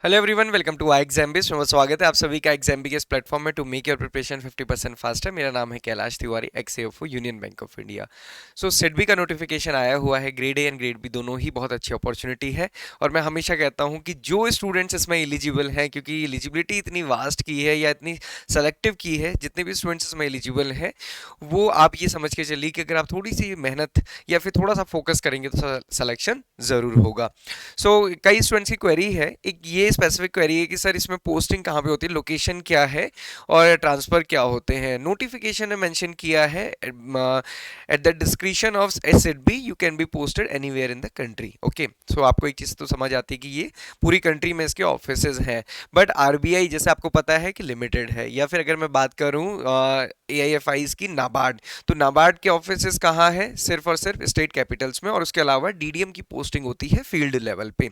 Hello everyone, welcome to I exam base. स्वागत है आप सभी का एग्जाम के इस प्लेटफॉर्म में to make your preparation 50% faster. मेरा नाम है Kailash Tiwari, ex AFO Union Bank of India. So SIDBI का नोटिफिकेशन आया हुआ है। Grade A and grade B दोनों ही बहुत अच्छी अपॉर्चुनिटी है। और मैं हमेशा कहता हूं कि जो स्टूडेंट्स इसमें एलिजिबल हैं, क्योंकि एलिजिबिलिटी इतनी वास्ट की है या इतनी सेलेक्टिव की है, जितने भी स्टूडेंट्स इसमें एलिजिबल हैं वो आप ये समझ के चलिए कि अगर आप थोड़ी सी मेहनत या फिर थोड़ा सा फोकस करेंगे तो सिलेक्शन ज़रूर होगा। कई स्टूडेंट्स की क्वेरी है, एक ये स्पेसिफिक क्वेरी है कि सर इसमें पोस्टिंग कहाँ पे होती है, लोकेशन क्या है और ट्रांसफर क्या होते हैं। नोटिफिकेशन में मेंशन किया है at the description of SIDBI you can be posted anywhere in the country. Okay, so आपको एक चीज़ तो समझ आती है कि ये पूरी कंट्री में इसके ऑफिसेज हैं। बट आरबीआई जैसे आपको पता है कि लिमिटेड है। या फिर अगर मैं बात करूँ एआईएफआईज की, नाबार्ड, तो नाबार्ड के ऑफिसेज कहाँ है? सिर्फ और सिर्फ स्टेट कैपिटल्स में। और उसके अलावा डीडीएम की पोस्टिंग होती है फील्ड लेवल पे,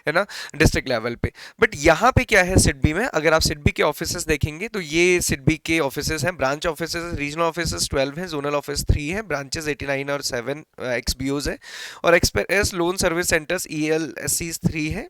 है ना, डिस्ट्रिक्ट लेवल पे। बट यहाँ पे क्या है सिडबी में, अगर आप सिडबी के ऑफिसेस देखेंगे तो ये सिडबी के ऑफिसेस हैं। ब्रांच ऑफिसेस, रीजनल ऑफिसेस 12 हैं, जोनल ऑफिस 3 है, ब्रांचेस 89 और 7 एक्सबीओज है, और एक्सप्रेस लोन सर्विस सेंटर्स ईएलएससीज 3 है,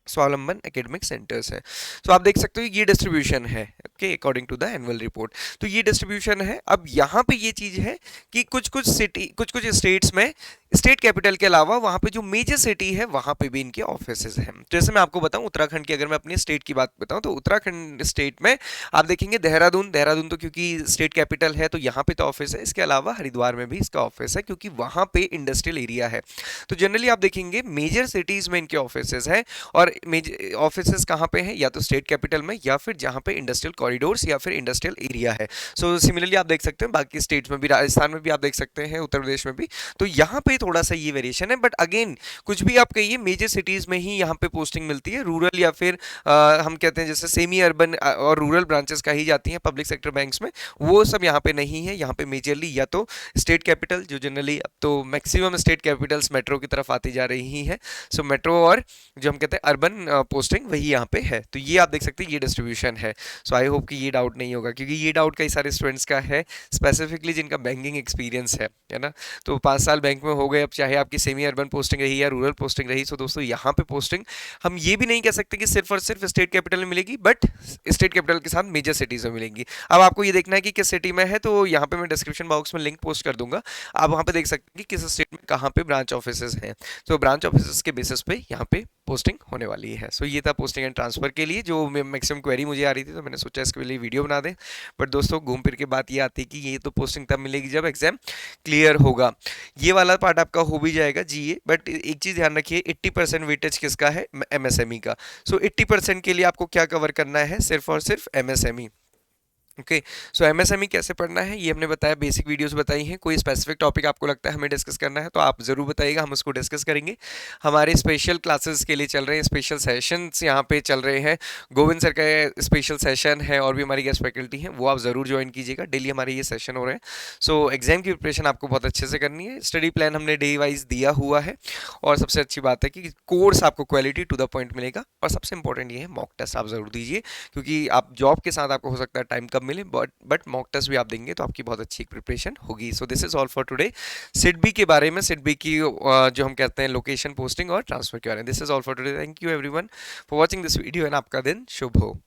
स्वावलंबन एकेडमिक सेंटर्स है। तो आप देख सकते हो ये डिस्ट्रीब्यूशन है, okay, according to the annual report. तो ये डिस्ट्रीब्यूशन है। अब यहाँ पे ये चीज है कि कुछ कुछ सिटी, कुछ कुछ स्टेट्स में स्टेट कैपिटल के अलावा वहां पे जो मेजर सिटी है वहां पे भी इनके ऑफिसेज हैं। तो जैसे मैं आपको बताऊं उत्तराखंड की, अगर मैं अपनी स्टेट की बात बताऊं तो उत्तराखंड स्टेट में आप देखेंगे देहरादून, देहरादून तो क्योंकि स्टेट कैपिटल है तो यहाँ पे तो ऑफिस है। इसके अलावा हरिद्वार में भी इसका ऑफिस है क्योंकि वहां पे इंडस्ट्रियल एरिया है। तो जनरली आप देखेंगे मेजर सिटीज में इनके ऑफिसेज हैं। और ऑफिसेज कहाँ पे हैं? या तो स्टेट कैपिटल में या फिर जहाँ पे इंडस्ट्रियल कॉरिडोर्स या फिर इंडस्ट्रियल एरिया है। सो सिमिलरली आप देख सकते हैं बाकी स्टेट्स में भी, राजस्थान में भी आप देख सकते हैं, उत्तर प्रदेश में भी। तो यहाँ पे थोड़ा सा ये वेरिएशन है। बट अगेन कुछ भी आप कहिए, मेजर सिटीज में ही यहाँ पे पोस्टिंग मिलती है। रूरल या फिर हम कहते हैं जैसे सेमी अर्बन और रूरल ब्रांचेस का ही जाती हैं पब्लिक सेक्टर बैंक्स में, वो सब यहाँ पे नहीं है। यहाँ पे मेजरली या तो स्टेट कैपिटल, जो जनरली अब तो मैक्सिमम स्टेट कैपिटल्स मेट्रो की तरफ आती जा रही हैं, सो मेट्रो और जो हम कहते हैं अर्बन पोस्टिंग वही यहाँ पे है। तो ये आप देख सकते हैं, ये डिस्ट्रीब्यूशन है। सो आई होप कि ये डाउट नहीं होगा, क्योंकि ये डाउट कई सारे स्टूडेंट्स का है, स्पेसिफिकली जिनका बैंकिंग एक्सपीरियंस है ना। तो 5 साल बैंक में हो गए, अब चाहे आपकी सेमी अर्बन पोस्टिंग रही या रूरल पोस्टिंग रही। सो दोस्तों यहाँ पे पोस्टिंग हम ये भी नहीं कह सकते कि सिर्फ और सिर्फ स्टेट कैपिटल में मिलेगी, बट स्टेट कैपिटल के साथ मेजर सिटीज में मिलेंगी। अब आपको ये देखना है कि किस सिटी में है, तो यहाँ पे मैं डिस्क्रिप्शन बॉक्स में लिंक पोस्ट कर दूंगा, आप वहाँ पे देख सकते हैं कि किस स्टेट में कहाँ पे ब्रांच ऑफिसेज हैं। तो ब्रांच ऑफिसेज के बेसिस पे यहाँ पे पोस्टिंग होने वाली है। सो ये था पोस्टिंग एंड ट्रांसफर के लिए जो मैक्सिमम क्वेरी मुझे आ रही थी, तो मैंने सोचा इसके लिए वीडियो बना दें। बट दोस्तों घूम फिर के बात ये आती है कि ये तो पोस्टिंग तब मिलेगी जब एग्जाम क्लियर होगा। ये वाला पार्ट आपका हो भी जाएगा जीए, बट एक चीज ध्यान रखिए, 80% वेटेज किसका है? एमएसएमई का। सो 80% के लिए आपको क्या कवर करना है? सिर्फ और सिर्फ एमएसएमई। ओके, सो एमएसएमई कैसे पढ़ना है ये हमने बताया, बेसिक वीडियोस बताई हैं। कोई स्पेसिफिक टॉपिक आपको लगता है हमें डिस्कस करना है तो आप जरूर बताइएगा, हम उसको डिस्कस करेंगे। हमारे स्पेशल क्लासेस के लिए चल रहे हैं, स्पेशल सेशंस यहाँ पे चल रहे हैं। गोविंद सर का स्पेशल सेशन है और भी हमारी गेस्ट फैकल्टी हैं, वो आप जरूर ज्वाइन कीजिएगा। डेली हमारे ये सेशन हो रहे हैं। सो एग्जाम की प्रिपरेशन आपको बहुत अच्छे से करनी है। स्टडी प्लान हमने डे वाइज दिया हुआ है, और सबसे अच्छी बात है कि कोर्स आपको क्वालिटी टू द पॉइंट मिलेगा। और सबसे इंपॉर्टेंट ये है, मॉक टेस्ट आप जरूर दीजिए, क्योंकि आप जॉब के साथ आपको हो सकता है टाइम कम मिले, बट मॉक टेस्ट भी आप देंगे तो आपकी बहुत अच्छी प्रिपरेशन होगी। So this is all for today. SIDBI के बारे में, सिडबी की जो हम कहते हैं लोकेशन, पोस्टिंग और ट्रांसफर के बारे में, this is all for today. Thank you everyone for watching this video and आपका दिन शुभ हो।